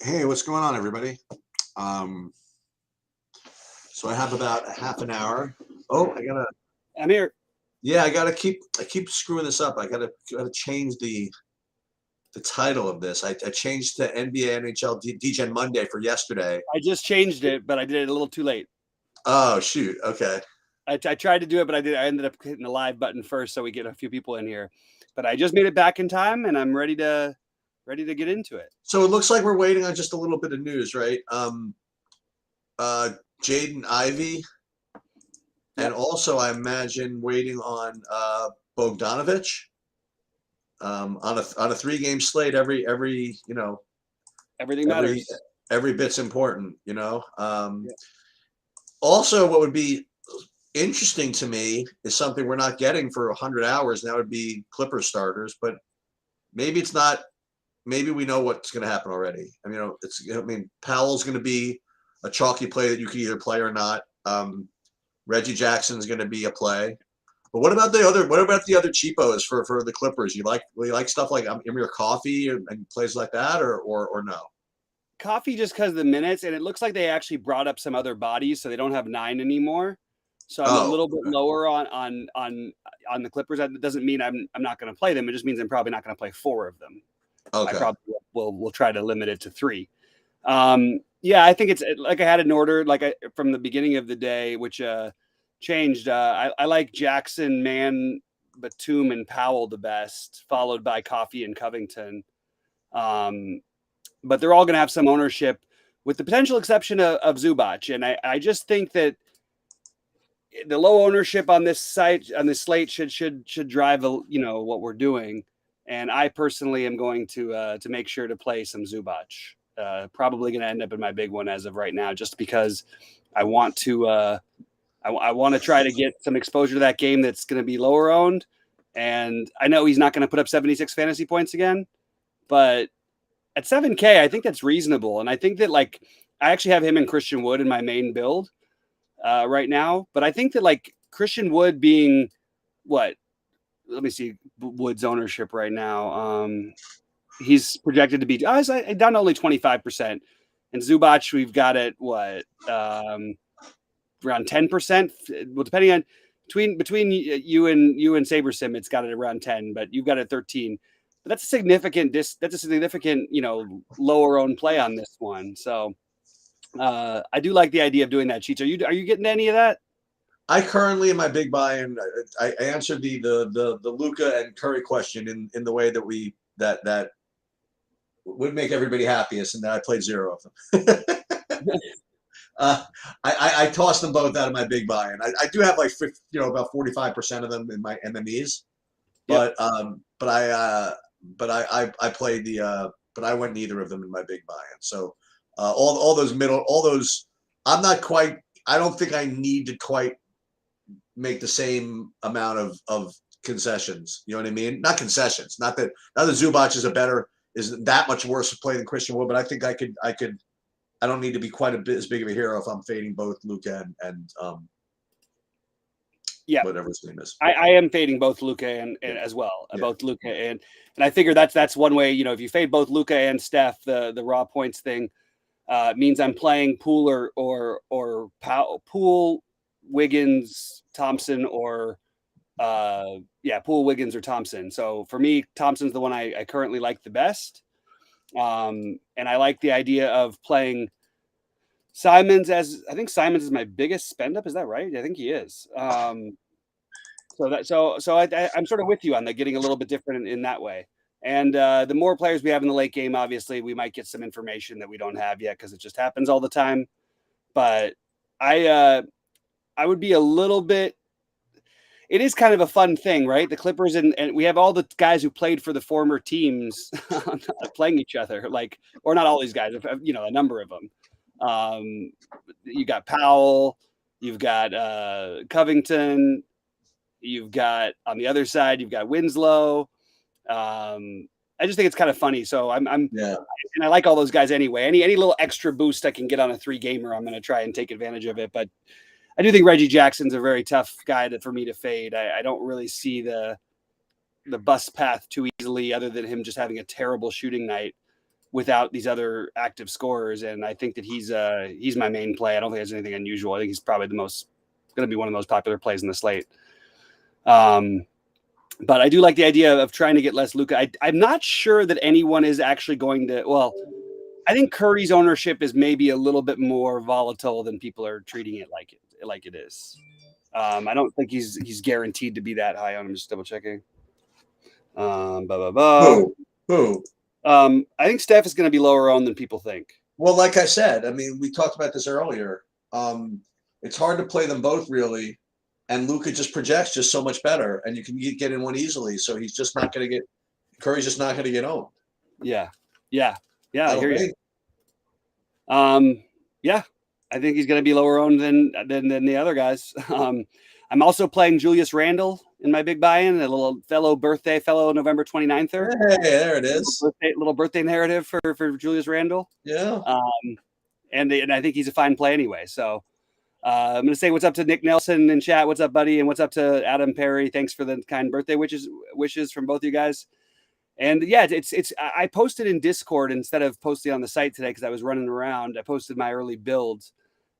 Hey, what's going on, everybody? So I have about a half an hour. Oh, I'm here. Yeah, I keep screwing this up. I gotta change the title of this. I changed to NBA NHL DGen Monday for yesterday. I just changed it, but I did it a little too late. Oh, shoot. Okay. I tried to do it, but I ended up hitting the live button first, so we get a few people in here. But I just made it back in time, and I'm ready to get into it. So it looks like we're waiting on just a little bit of news, right? Jaden Ivey, and also I imagine waiting on Bogdanovich. On a 3-game slate, every Everything matters. every bit's important, Also, what would be interesting to me is something we're not getting for 100 hours, and that would be Clipper starters. But maybe it's not. Maybe we know what's going to happen already. Powell's going to be a chalky play that you can either play or not. Reggie Jackson's going to be a play. But what about the other cheapos for the Clippers? You like stuff like Amir Coffey and plays like that, or no? Coffee just because of the minutes, and it looks like they actually brought up some other bodies, so they don't have 9 anymore. So I'm a little bit lower on the Clippers. That doesn't mean I'm not going to play them. It just means I'm probably not going to play 4 of them. Okay. I probably will try to limit it to 3. Yeah, I think it's like I had an order from the beginning of the day, which changed. I like Jackson, Mann, Batum, and Powell the best, followed by Coffey and Covington. But they're all going to have some ownership, with the potential exception of Zubac. And I just think that the low ownership on this slate should drive what we're doing. And I personally am going to make sure to play some Zubac. Probably going to end up in my big one as of right now, just because I want to. I want to try to get some exposure to that game that's going to be lower owned. And I know he's not going to put up 76 fantasy points again, but at 7K, I think that's reasonable. And I think that I actually have him and Christian Wood in my main build right now. But I think that Christian Wood being what? Let me see Wood's ownership right now. He's projected to be down to only 25%. And Zubac, we've got it around 10%. Well, depending on between you and SaberSim, it's got it around 10, but you've got it 13. But that's a significant lower owned play on this one. So I do like the idea of doing that. Cheats, are you getting any of that? I currently in my big buy, and I answered the Luka and Curry question in the way that would make everybody happiest, and that I played 0 of them. I tossed them both out of my big buy, and I do have about 45% of them in my MMEs, but I played but I went neither of them in my big buy, and so all those I'm not quite. I don't think I need to quite make the same amount of concessions. You know what I mean? Not concessions. Not that Zubac is that much worse to play than Christian Wood, but I think I could. I don't need to be quite as big of a hero if I'm fading both Luka and whatever his name is. I am fading both Luka and as well. Both Luka and I figure that's one way. If you fade both Luka and Steph, the raw points thing means I'm playing Poole or Poole, Wiggins, Thompson, or Poole, Wiggins, or Thompson. So for me, Thompson's the one I currently like the best. And I like the idea of playing Simons I think Simons is my biggest spend up. Is that right? I think he is. I'm sort of with you on that, getting a little bit different in that way. And the more players we have in the late game, obviously, we might get some information that we don't have yet because it just happens all the time. But I would be a little bit. It is kind of a fun thing, right? The Clippers and we have all the guys who played for the former teams playing each other, or not all these guys, a number of them. You got Powell, you've got Covington, you've got on the other side, you've got Winslow. I just think it's kind of funny. So and I like all those guys anyway. Any little extra boost I can get on a 3-gamer, I'm going to try and take advantage of it. But I do think Reggie Jackson's a very tough guy for me to fade. I don't really see the bust path too easily. easily, other than him just having a terrible shooting night without these other active scorers. And I think that he's my main play. I don't think there's anything unusual. I think he's probably going to be one of the most popular plays in the slate. But I do like the idea of trying to get less Luka. I'm not sure that anyone is actually going to. Well, I think Curry's ownership is maybe a little bit more volatile than people are treating it like it is. I don't think he's guaranteed to be that high on him. Just double checking. Who? I think Steph is going to be lower owned than people think. Well, like I said, I mean, we talked about this earlier. It's hard to play them both really, and Luka just projects just so much better, and you can get in one easily. So he's just not going to get. Curry's just not going to get owned. Yeah. I hear you. Yeah, I think he's going to be lower owned than the other guys. I'm also playing Julius Randle in my big buy-in, a little fellow November 29th. Hey, there it is. Little birthday narrative for Julius Randle. Yeah. And I think he's a fine play anyway. So I'm going to say what's up to Nick Nelson in chat. What's up, buddy? And what's up to Adam Perry? Thanks for the kind birthday wishes from both you guys. And yeah, I posted in Discord instead of posting on the site today because I was running around. I posted my early builds,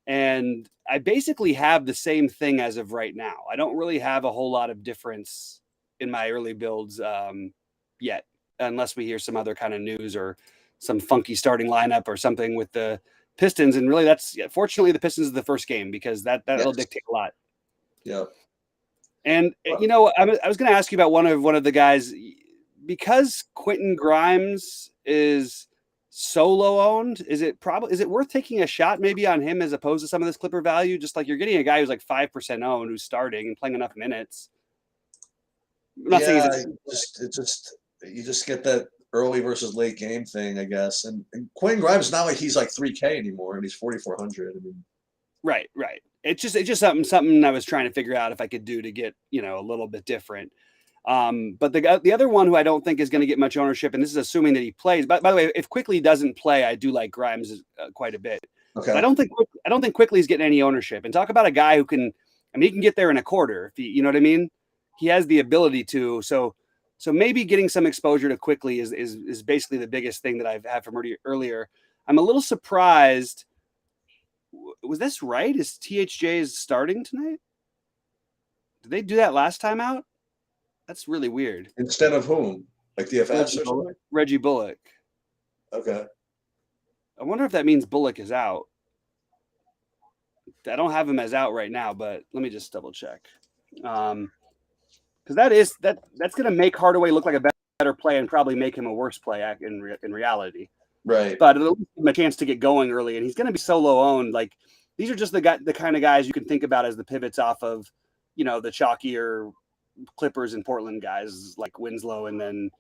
and I basically have the same thing as of right now. I don't really have a whole lot of difference in my early builds yet, unless we hear some other kind of news or some funky starting lineup or something with the Pistons. And really, fortunately the Pistons is the first game because that'll dictate a lot. Yeah. And I was going to ask you about one of the guys. Because Quentin Grimes is solo owned, is it worth taking a shot maybe on him as opposed to some of this Clipper value? Just like you're getting a guy who's like 5% owned, who's starting and playing enough minutes. I'm not saying you just get that early versus late game thing, I guess. And Quentin Grimes is not like he's like 3K anymore, and he's 4,400. I mean, right. It's just something I was trying to figure out if I could do to get a little bit different. But the other one who I don't think is going to get much ownership, and this is assuming that he plays. By the way, if Quickly doesn't play, I do like Grimes quite a bit. Okay. But I don't think Quickly's getting any ownership. And talk about a guy who can get there in a quarter. If you know what I mean? He has the ability to. So maybe getting some exposure to Quickly is basically the biggest thing that I've had from earlier. I'm a little surprised. Was this right? Is THJ starting tonight? Did they do that last time out? That's really weird. Instead of whom? Like DFS or something? Reggie Bullock. Okay. I wonder if that means Bullock is out. I don't have him as out right now, but let me just double check. Because that's going to make Hardaway look like a better play and probably make him a worse play in reality. Right. But it'll give him a chance to get going early, and he's going to be solo owned. Like these are just the kind of guys you can think about as the pivots off of, the chalkier Clippers and Portland guys like Winslow, and then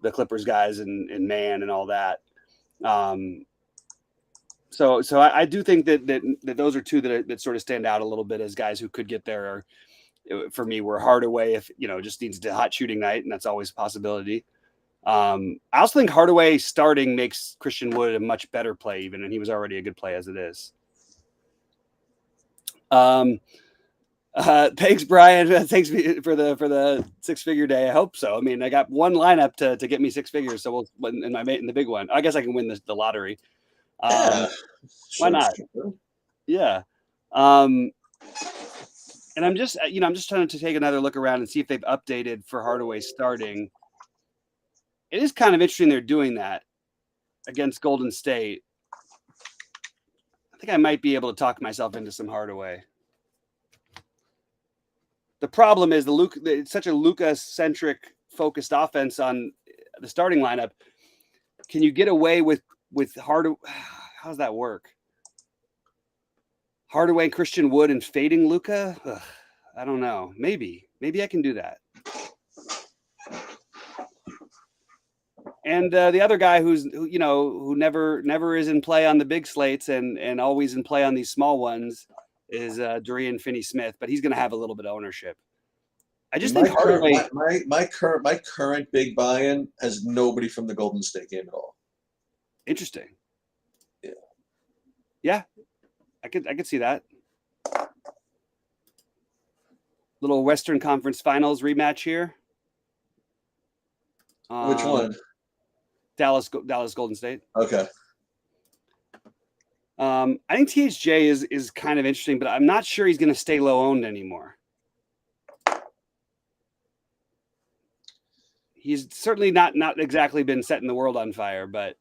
the Clippers guys and Mann and all that. So I do think that those are two that sort of stand out a little bit as guys who could get there. Or, for me, were Hardaway if just needs a hot shooting night, and that's always a possibility. I also think Hardaway starting makes Christian Wood a much better play, even, and he was already a good play as it is. Thanks, Brian. Thanks for the 6-figure day. I hope so. I mean, I got one lineup to get me 6 figures, so we'll in the big one. I guess I can win the lottery. Why not? Yeah. And I'm just trying to take another look around and see if they've updated for Hardaway starting. It is kind of interesting they're doing that against Golden State. I think I might be able to talk myself into some Hardaway. The problem is it's such a Luka-centric focused offense on the starting lineup. Can you get away with Hardaway? How does that work? Hardaway, Christian Wood, and fading Luka? I don't know. Maybe I can do that. And the other guy who never is in play on the big slates and always in play on these small ones is Dorian Finney-Smith, but he's going to have a little bit of ownership. I just think Hardaway. My current big buy-in has nobody from the Golden State game at all. Interesting. Yeah, I could see that. Little Western Conference Finals rematch here. Which one? Dallas Golden State. Okay. I think THJ is kind of interesting, but I'm not sure he's going to stay low owned anymore. He's certainly not exactly been setting the world on fire, but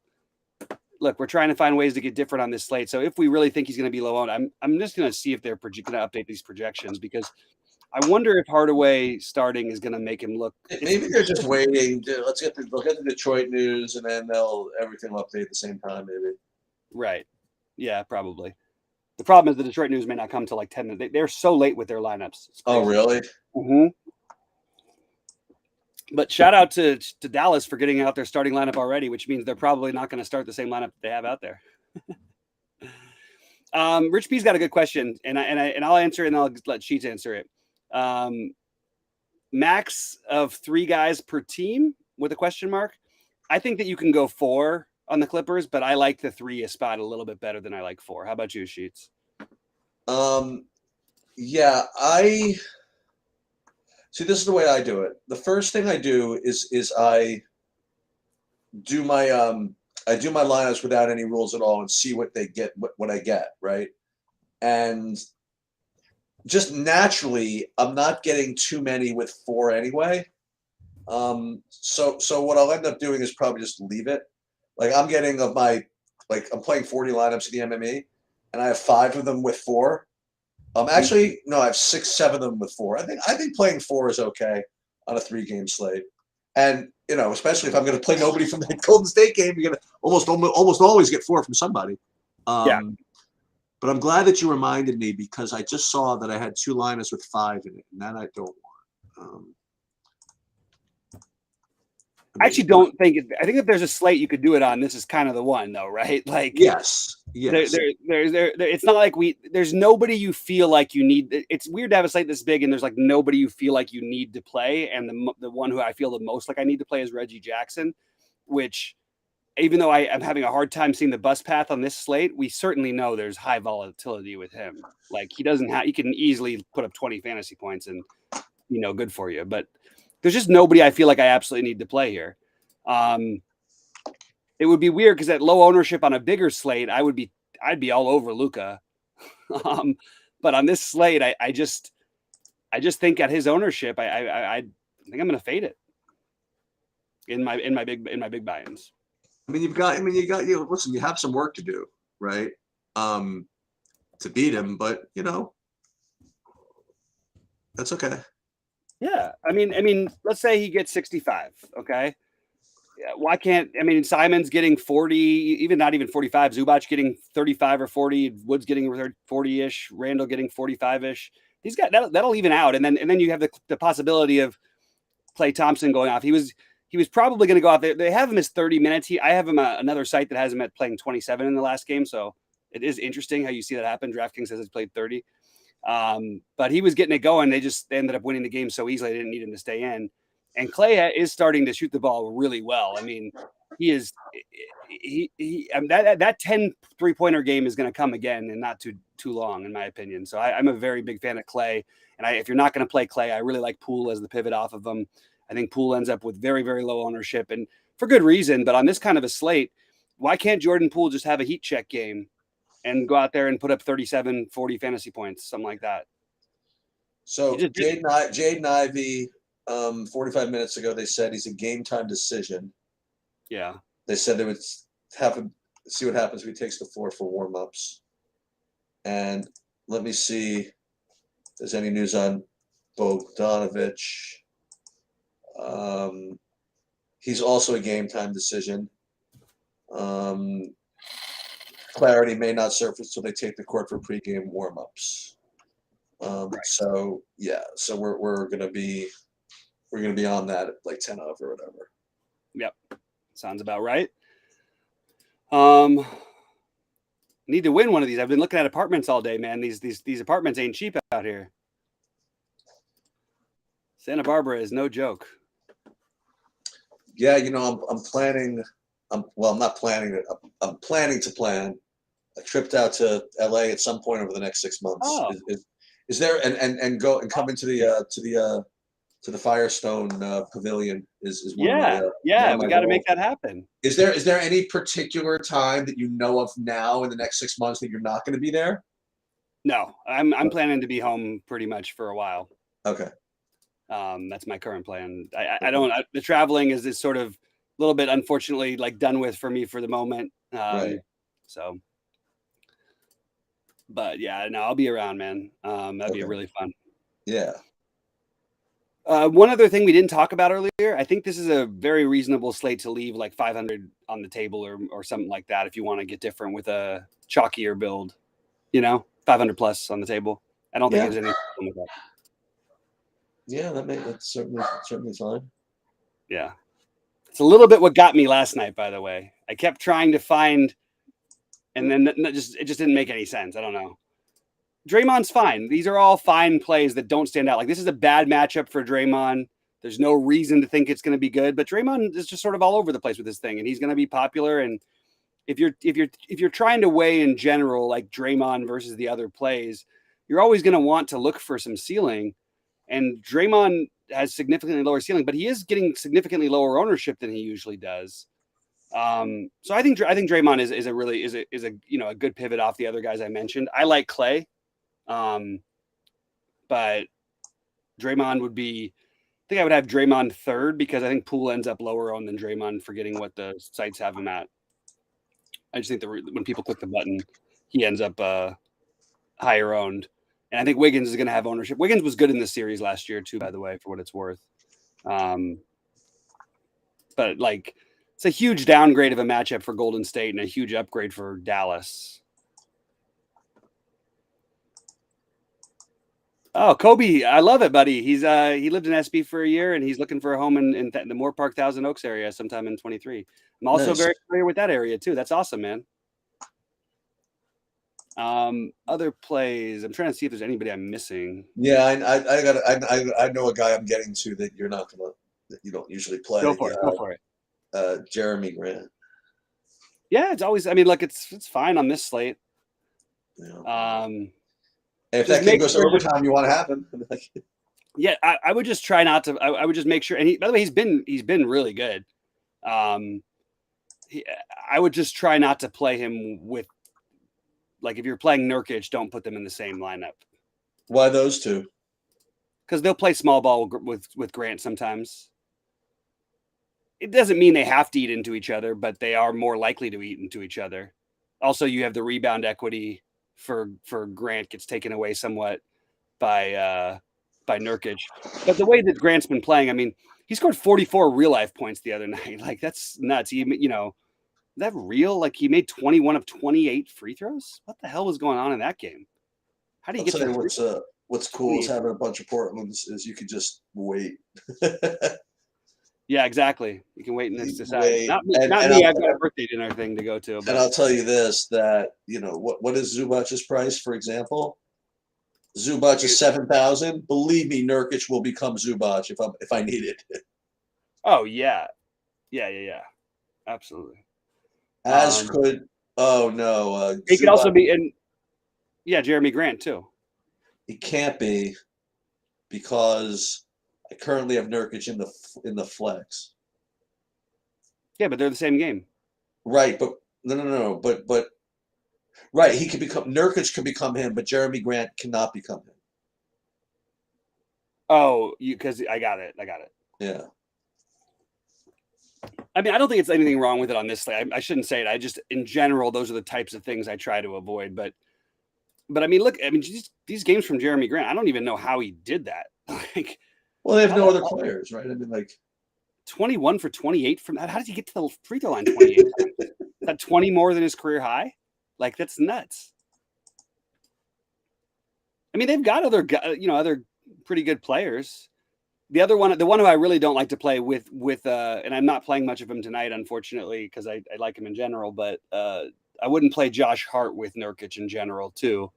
look, we're trying to find ways to get different on this slate. So if we really think he's going to be low owned, I'm just going to see if they're going to update these projections, because I wonder if Hardaway starting is going to make him look. Maybe they're just waiting. Let's get the Detroit news, and then everything will update at the same time. Maybe. Right. Yeah, probably. The problem is the Detroit news may not come till like 10 minutes. They're so late with their lineups. Oh, really? Mm-hmm. But shout out to Dallas for getting out their starting lineup already, which means they're probably not going to start the same lineup they have out there. Rich P's got a good question, and I'll answer it, and I'll let Sheets answer it. Max of 3 guys per team with a question mark. I think that you can go 4 on the Clippers, but I like the 3 spot a little bit better than I like 4. How about you, Sheets? Yeah, see, this is the way I do it. The first thing I do is I do my lineups without any rules at all and see what they get, what I get, right? And just naturally, I'm not getting too many with 4 anyway. So what I'll end up doing is probably just leave it. Like I'm getting I'm playing 40 lineups in the MME, and I have 5 of them with 4. Actually, no, I have 6, 7 of them with 4. I think playing 4 is okay on a 3-game slate, and especially if I'm going to play nobody from the Golden State game, you're going to almost always get 4 from somebody. Yeah. But I'm glad that you reminded me, because I just saw that I had 2 lineups with 5 in it, and that I don't want. I actually don't think I think if there's a slate you could do it on, this is kind of the one, though, right? Like, yes. It's not like there's nobody you feel like you need. It's weird to have a slate this big and there's like nobody you feel like you need to play. And the one who I feel the most like I need to play is Reggie Jackson, which, even though I'm having a hard time seeing the bus path on this slate, we certainly know there's high volatility with him. Like he can easily put up 20 fantasy points and good for you. But there's just nobody I feel like I absolutely need to play here. It would be weird because at low ownership on a bigger slate, I'd be all over Luka. But on this slate, I just think at his ownership, I think I'm going to fade it in my big buy-ins. Listen, you have some work to do, right? To beat him, but that's okay. Yeah. I mean, let's say he gets 65. Okay. Yeah, why can't, Simon's getting 40, even not even 45, Zubac getting 35 or 40, Woods getting 40-ish, Randall getting 45-ish. He's got that'll even out. And then you have the possibility of Klay Thompson going off. He was probably going to go off. They have him as 30 minutes. I have him another site that has him at playing 27 in the last game. So it is interesting how you see that happen. DraftKings says he's played 30. But he was getting it going. They ended up winning the game so easily. They didn't need him to stay in. And Klay is starting to shoot the ball really well. I mean, that 10 3-pointer game is going to come again and not too long, in my opinion. So I'm a very big fan of Klay. And if you're not going to play Klay, I really like Poole as the pivot off of him. I think Poole ends up with very, very low ownership, and for good reason. But on this kind of a slate, why can't Jordan Poole just have a heat check game and go out there and put up 37, 40 fantasy points, something like that? So Jaden Ivey, 45 minutes ago, they said he's a game time decision. Yeah. They said they would see what happens if he takes the floor for warm-ups. And let me see if there's any news on Bogdanovich. He's also a game time decision. Clarity may not surface till they take the court for pregame warm-ups. Right. So we're gonna be on that at like 10 of or whatever. Yep, sounds about right. Need to win one of these. I've been looking at apartments all day, man. These apartments ain't cheap out here. Santa Barbara is no joke. Yeah, I'm planning. I'm not planning it. I'm planning to plan a trip out to LA at some point over the next 6 months. Oh. Is there and go and come into the to the Firestone Pavilion is one of Yeah, one yeah, of we my got to goals. make that happen. Is there any particular time that you know of now in the next 6 months that you're not going to be there? No, I'm planning to be home pretty much for a while. Okay. That's my current plan. I Okay. don't. The traveling is sort of a little bit unfortunately like done with for me for the moment. Right. So, but yeah, no, I'll be around, man. That'd be Okay. really fun. Yeah. One other thing we didn't talk about earlier, I think this is a very reasonable slate to leave like 500 on the table or something like that if you want to get different with a chalkier build, 500 plus on the table. I don't think Yeah. there's any problem with that. Yeah, that's certainly fine. Yeah. It's a little bit what got me last night, by the way. I kept trying to find, and then it just didn't make any sense. I don't know. Draymond's fine. These are all fine plays that don't stand out. Like this is a bad matchup for Draymond. There's no reason to think it's going to be good, but Draymond is just sort of all over the place with this thing, and he's going to be popular. And if you're trying to weigh in general, like Draymond versus the other plays, you're always going to want to look for some ceiling. And Draymond has significantly lower ceiling, but he is getting significantly lower ownership than he usually does. So I think Draymond is a good pivot off the other guys I mentioned. I like Clay. But Draymond would be, I think I would have Draymond third because I think Poole ends up lower owned than Draymond, forgetting what the sites have him at. I just think when people click the button, he ends up higher owned. And I think Wiggins is going to have ownership. Wiggins was good in this series last year too, by the way, for what it's worth. But like, it's a huge downgrade of a matchup for Golden State and a huge upgrade for Dallas. Oh, Kobe, I love it, buddy. He lived in SB for a year, and he's looking for a home in the Moore Park, Thousand Oaks area sometime in 23. I'm also Nice. very familiar with that area too. That's awesome, man. Other plays. I'm trying to see if there's anybody I'm missing. Yeah, I know a guy I'm getting to that you don't usually play. Go for it. Go for it. Jeremy Grant. Yeah, it's always. I mean, look, it's fine on this slate. Yeah. And if Just that game make goes to sure- overtime, you want to have him. Yeah, I would just try not to. I would just make sure. And by the way, he's been really good. I would just try not to play him with, like, if you're playing Nurkic, don't put them in the same lineup Why those two? because they'll play small ball with Grant sometimes. It doesn't mean they have to eat into each other, but they are more likely to eat into each other. Also, you have the rebound equity for Grant gets taken away somewhat by Nurkic. But the way that Grant's been playing, I mean, he scored 44 real life points the other night. Like that's nuts. Is that real? Like he made 21 of 28 free throws. What the hell was going on in that game? How do you I'll get tell to you what's cool is having a bunch of Portlands is you could just wait. Yeah, exactly. You can wait and decide. Wait. Not And me. I'll- I've got a birthday dinner thing to go to. And I'll tell you this, that what is Zubac's price, for example? Zubac is 7,000. Believe me, Nurkic will become Zubac if I need it. Oh yeah. Absolutely. As could It could also be Jeremy Grant too. It can't be because I currently have Nurkic in the flex. Yeah, but they're the same game. Right, but no. But right, Nurkic could become him, but Jeremy Grant cannot become him. Oh, because I got it. Yeah. I mean, I don't think it's anything wrong with it on this slate. I shouldn't say it. I just, in general, those are the types of things I try to avoid. But I mean, look, these games from Jeremy Grant, I don't even know how he did that. Like, well, they have no other players, right? I mean, like 21 for 28 from that. How did he get to the free throw line 28? Is that 20 more than his career high? Like, that's nuts. I mean, they've got other pretty good players. The one who I really don't like to play with, and I'm not playing much of him tonight, unfortunately, because I like him in general. But I wouldn't play Josh Hart with Nurkic in general too,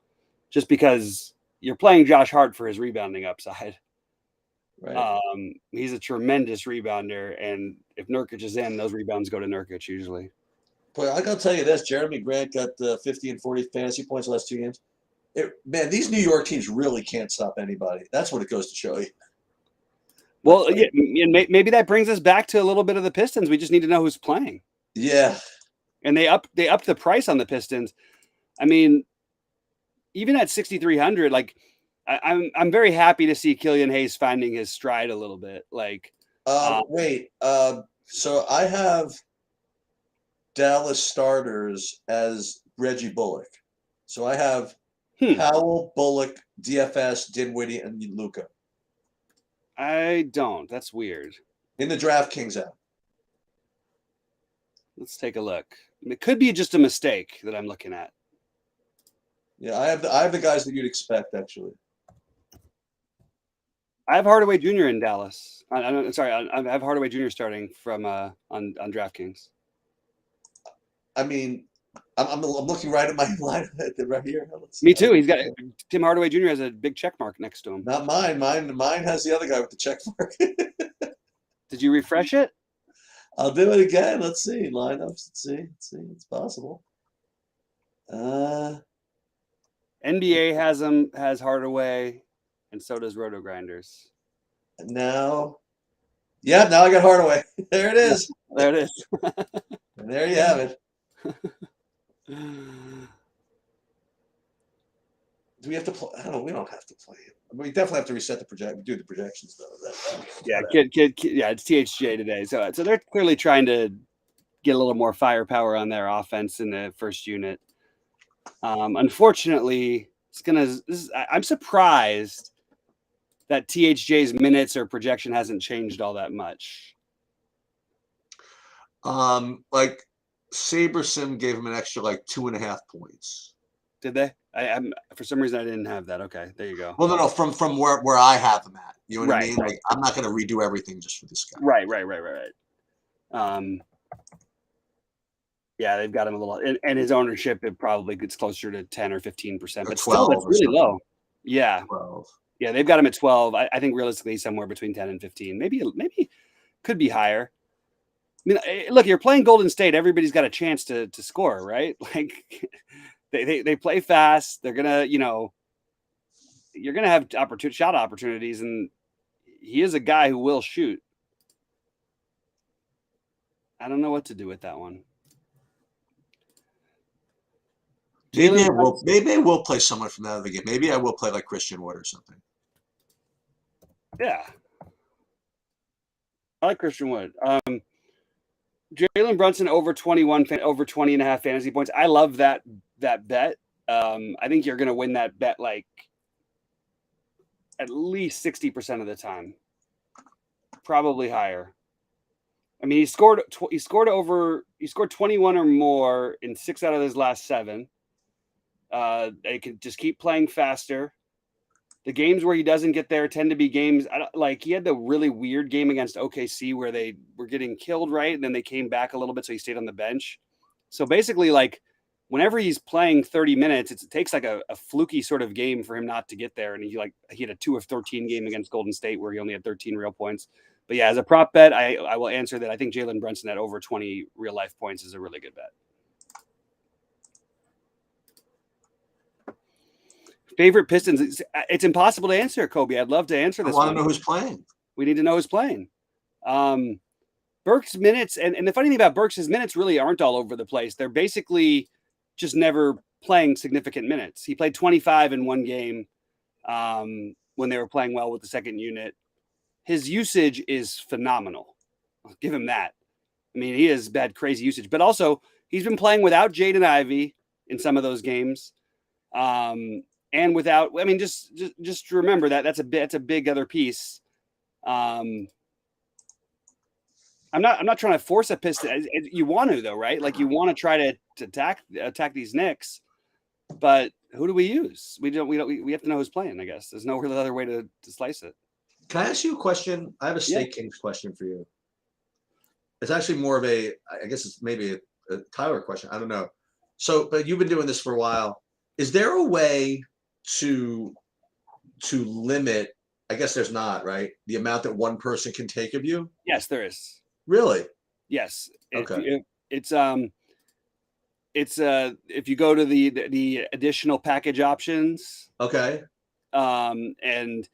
just because you're playing Josh Hart for his rebounding upside. right. He's a tremendous rebounder, and if Nurkic is in, those rebounds go to Nurkic usually. But I gotta tell you this: Jeremy Grant got 50 and 40 fantasy points the last 2 games. Man, these New York teams really can't stop anybody. That's what it goes to show you. Well, yeah, and maybe that brings us back to a little bit of the Pistons. We just need to know who's playing. Yeah. And they upped the price on the Pistons. I mean, even at 6,300, like I'm very happy to see Killian Hayes finding his stride a little bit. Like, Wait. So I have Dallas starters as Reggie Bullock. So I have Powell, Bullock, DFS, Dinwiddie, and Luka. I don't. That's weird. In the DraftKings app. Let's take a look. It could be just a mistake that I'm looking at. Yeah, I have the guys that you'd expect actually. I have Hardaway Jr. in Dallas. I'm sorry. I have Hardaway Jr. starting from on DraftKings. I mean, I'm looking right at my line right here. Me too. He's got Tim Hardaway Jr. has a big check mark next to him. Not mine. Mine has the other guy with the check mark. Did you refresh it? I'll do it again. Let's see lineups. Let's see. It's possible. NBA has Hardaway, and so does Roto Grinders. Now I got Hardaway. There it is. There it is. And there you have it. Do we have to play? I don't know. We don't have to play it. We definitely have to reset the project. Do the projections though. Yeah, yeah, it's THJ today. So they're clearly trying to get a little more firepower on their offense in the first unit. Unfortunately, I'm surprised that THJ's minutes or projection hasn't changed all that much. Like SaberSim gave him an extra like 2.5 points. Did they? I'm for some reason I didn't have that. Okay, there you go. Well, no, from where I have them at. You know what I mean? Right. Like I'm not going to redo everything just for this guy. Right. Yeah, they've got him a little, and his ownership it probably gets closer to 10 or 15%, but still that's really low. Yeah, 12. Yeah, they've got him at 12. I think realistically somewhere between 10 and 15. Maybe could be higher. I mean, look, you're playing Golden State. Everybody's got a chance to score, right? Like they play fast. They're gonna, you're gonna have shot opportunities, and he is a guy who will shoot. I don't know what to do with that one. Maybe I will play someone from that other game. Maybe I will play like Christian Wood or something. Yeah, I like Christian Wood. Jalen Brunson over 20 and a half fantasy points. I love that bet. I think you're going to win that bet like at least 60% of the time, probably higher. I mean, he scored 21 or more in 6 out of his last 7. They can just keep playing faster. The games where he doesn't get there tend to be games like he had the really weird game against OKC where they were getting killed, right? And then they came back a little bit, so he stayed on the bench. So basically, like whenever he's playing 30 minutes, it takes like a fluky sort of game for him not to get there. And he had a 2 of 13 game against Golden State where he only had 13 real points. But yeah, as a prop bet, I will answer that. I think Jalen Brunson at over 20 real life points is a really good bet. Favorite Pistons? It's impossible to answer, Kobe. I'd love to answer this. I want to know who's playing. We need to know who's playing. Burks' minutes, and the funny thing about Burks' minutes really aren't all over the place. They're basically just never playing significant minutes. He played 25 in one game when they were playing well with the second unit. His usage is phenomenal. I'll give him that. I mean, he has bad, crazy usage, but also he's been playing without Jaden Ivey in some of those games. And without, I mean, just remember that's a big other piece. I'm not trying to force a Piston. You want to though, right? Like you want to try to attack these Knicks, but who do we use? We have to know who's playing. I guess there's no real other way to slice it. Can I ask you a question? I have a State Kings question for you. It's actually more of I guess it's maybe a Tyler question. I don't know. So, but you've been doing this for a while. Is there a way to limit, I guess there's not, right? The amount that one person can take of you? Yes, there is. Really? Yes. Okay. It's if you go to the additional package options. Okay. And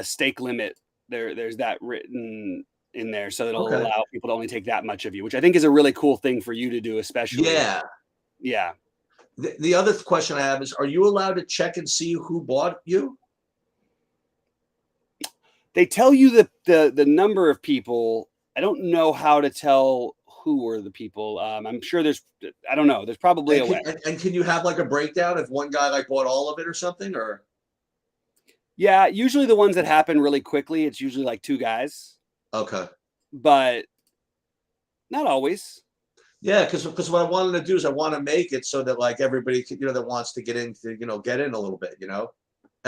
stake limit there's that written in there, so it'll Okay. allow people to only take that much of you, which I think is a really cool thing for you to do, especially. Yeah. Yeah. The other question I have is, are you allowed to check and see who bought you? They tell you the number of people. I don't know how to tell who were the people. I'm sure I don't know. There's probably a way. And can you have like a breakdown if one guy like bought all of it or something? Or Yeah, usually the ones that happen really quickly, it's usually like 2 guys, okay. but not always. Yeah, because what I wanted to do is I want to make it so that like everybody could, that wants to get into, get in a little bit, and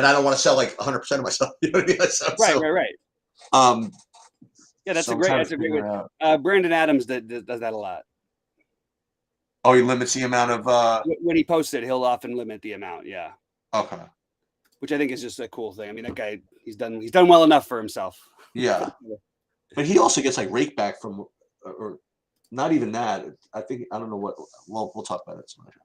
I don't want to sell like 100% of myself. You know what I mean? Right. Um, Yeah, that's so a I'm great trying to that's a great figure way. out. Brandon Adams does that a lot. Oh, he limits the amount of. When he posts it, he'll often limit the amount. Yeah, Okay. which I think is just a cool thing. I mean, that guy he's done well enough for himself. Yeah, but he also gets like rake back from, or not even that. I think I don't know what. Well, we'll talk about it some other time.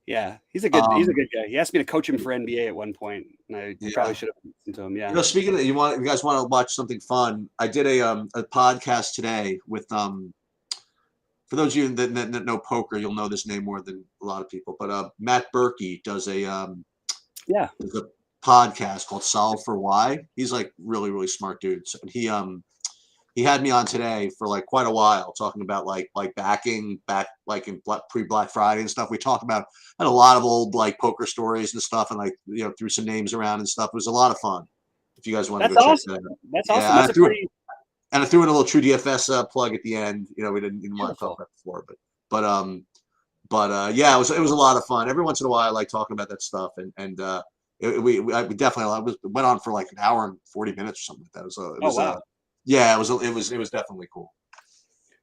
Yeah, he's a good guy. He asked me to coach him for NBA at one point, and I probably should have listened to him. Yeah. Speaking of, you guys want to watch something fun? I did a podcast today with For those of you that know poker, you'll know this name more than a lot of people. But Matt Berkey does a podcast called Solve for Why. He's like really, really smart dude. So he had me on today for like quite a while talking about like backing back like in pre-Black Friday and stuff. We talked about had a lot of old like poker stories and stuff, and like threw some names around and stuff. It was a lot of fun. If you guys want to go check that out. That's awesome. And I threw in a little True DFS plug at the end. We didn't want to talk about it before, but yeah, it was a lot of fun. Every once in a while, I like talking about that stuff, and we definitely went on for like an hour and 40 minutes or something like that. It was definitely cool.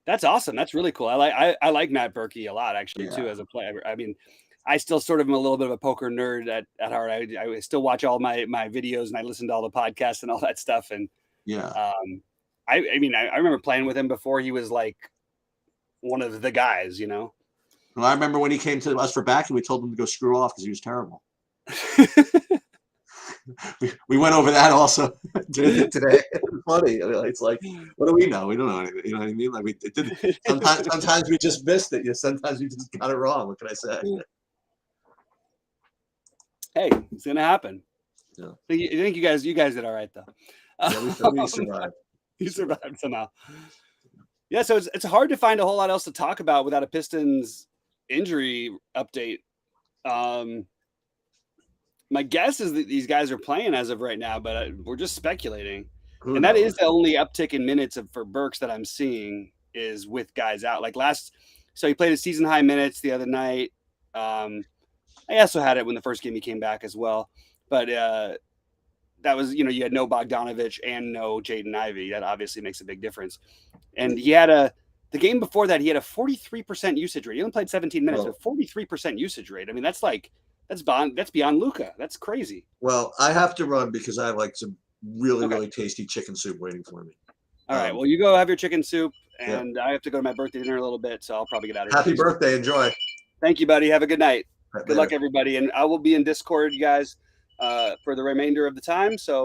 That's awesome. That's really cool. I like Matt Berkey a lot actually too as a player. I mean, I still sort of am a little bit of a poker nerd at heart. I still watch all my videos and I listen to all the podcasts and all that stuff. And I mean, I remember playing with him before he was like one of the guys, Well, I remember when he came to us for backing, we told him to go screw off because he was terrible. we went over that also today. It's funny. It's like, what do we know? We don't know anything. You know what I mean? Like it did. Sometimes we just missed it. Sometimes we just got it wrong. What can I say? Hey, it's gonna happen. Yeah. I think you guys did all right though. Yeah, we survived. You survived somehow. Yeah, so it's hard to find a whole lot else to talk about without a Pistons injury update. My guess is that these guys are playing as of right now, but we're just speculating. Who and knows? That is the only uptick in minutes for Burks that I'm seeing is with guys out. Like so he played his season high minutes the other night. I also had it when the first game he came back as well, but that was, you had no Bogdanovich and no Jaden Ivey. That obviously makes a big difference. And he had the game before that, he had a 43% usage rate. He only played 17 minutes, but 43% usage rate. I mean, that's beyond Luka. That's crazy. Well, I have to run because I have like some really tasty chicken soup waiting for me. All right. Well, you go have your chicken soup, and I have to go to my birthday dinner a little bit, so I'll probably get out of here. Happy birthday. Enjoy. Thank you, buddy. Have a good night. Right, good luck, everybody. And I will be in Discord, you guys, for the remainder of the time. So